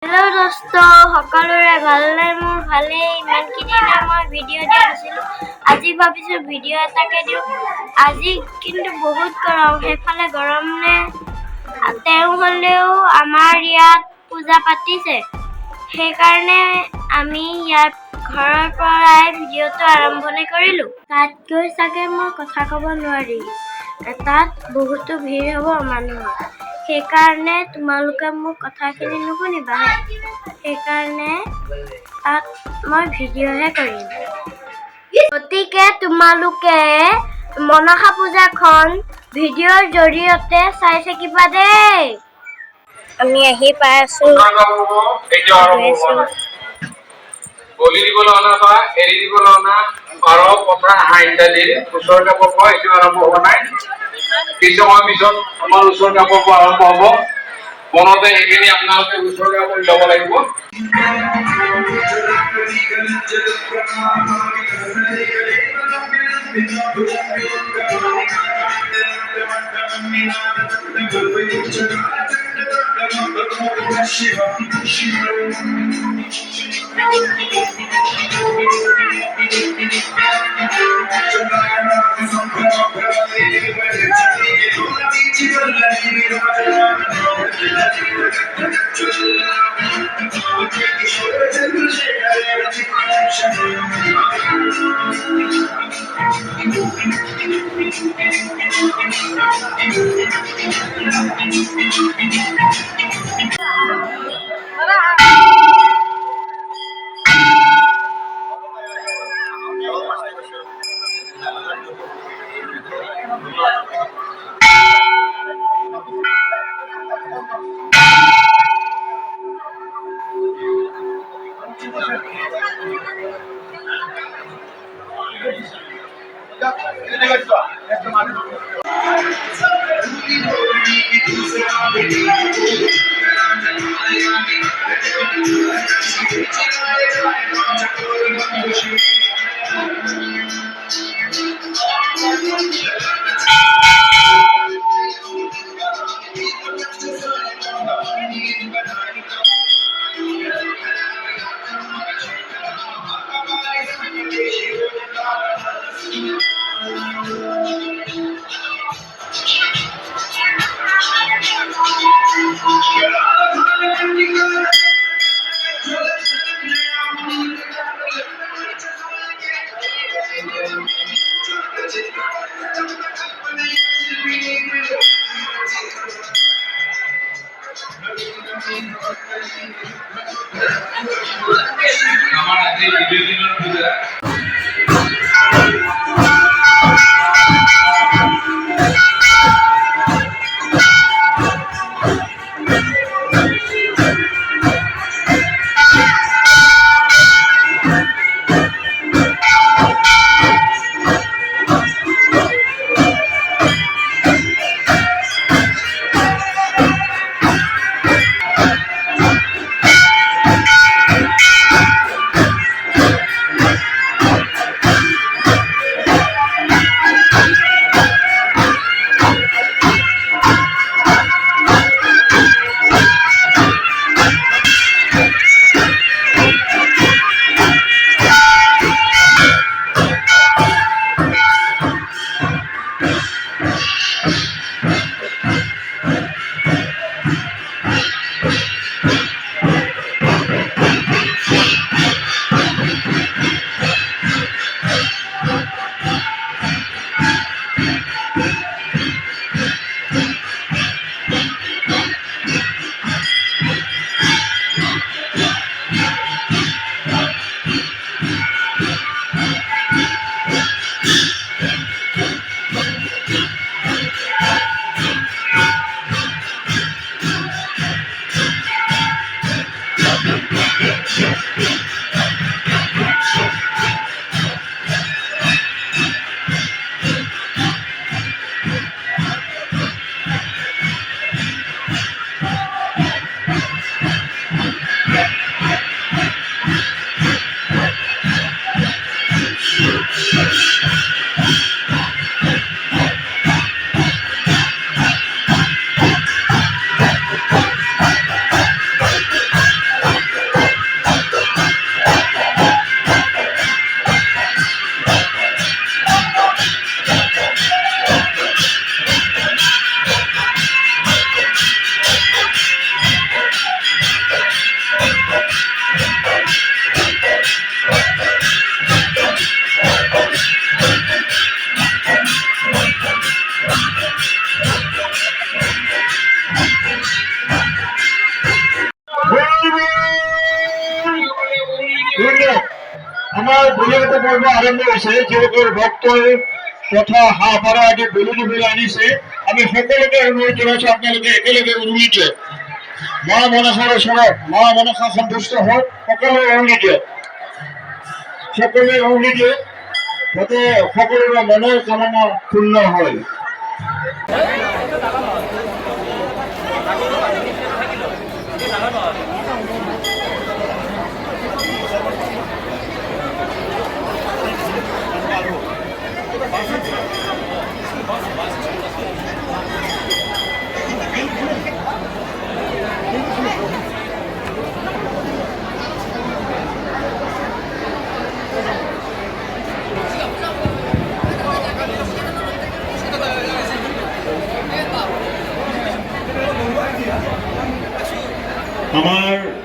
Hello दोस्तों সকলোৰে ভালনে মোৰ ভালেই ইমানখিনি মই ভিডিঅ' দিয়া নাছিলো আজি ভাবিছো ভিডিঅ' এটাকে দিও আজি কিন্তু বহুত গৰম হেফালে গৰম নে তেও হলেও আমাৰ ইয়াত পূজা পাতিছে সেই কাৰণে আমি ইয়াত ঘৰৰ পৰাই ভিডিঅ'টো আৰম্ভণি কৰিলো তাত গৈ চাগে মই কথা ক'ব নোৱাৰি তাত বহুতো ভিৰ হ'ব মানুহৰ সেইকাৰণে তোমালোকে মোৰ কথাখিনি নুশুনিবা সেইকাৰণে তাত মই ভিডিঅ'হে কৰিম গতিকে তোমালোকে মনসা পূজাখন ভিডিঅ'ৰ জৰিয়তে চাই থাকিবা দেই আমি আহি পাই আছো বলি দিবলৈ অনা বা এৰি দিবলৈ অনা 12 পথা হাঁহ দি ওচৰ কাপৰ পৰা এইটো আৰম্ভ হোৱা নাই কিছু সময় পিছত আমাৰ ওচৰ কাপৰ পৰা আৰম্ভ হ'ব মনতে সেইখিনি আপোনালোকে ওচৰকা কৰি ল'ব লাগিব আমার আজকে ভিডিও দিনের পূজা আমাৰ বলিগত পৰ্ব আৰম্ভ হৈছে যিসকল ভক্তই তথা হাঁহ পাৰ আদি বলি দিবলৈ আনিছে আমি সকলোকে অনুৰোধ জনাইছো আপোনালোকে একেলগে উৰুলি দিয়ক মা মনসাৰ ওচৰত মা মনসা সন্তুষ্ট হওক সকলোৱে উৰুলি দিয়ক যাতে সকলোৰে মনৰ কামনা পূৰ্ণ হয় আমার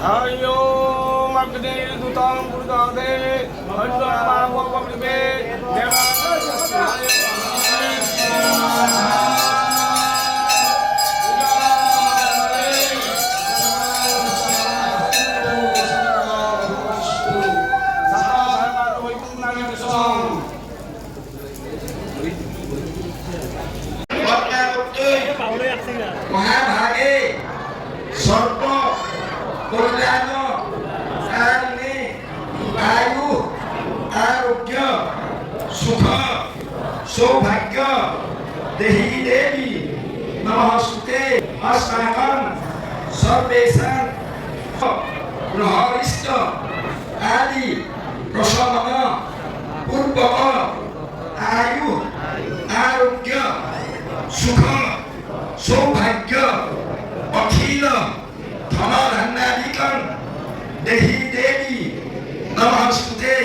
Ayo, magde dutang purgade, ayo pawa pabribe, deva. মহাভাগে সর্ব কল্যাণ কারণে আয়ু আরোগ্য সুখ সৌভাগ্য দেহি দেবী নমস্তে अस्माकं सर्वेषां ग्रहरिष्ट आदि प्रसन्न পূর্বক আয়ু আরোগ্য সুখ সৌভাগ্য অখিল ধন ধান্যাদিকং দেহি দেবী নমস্তুতে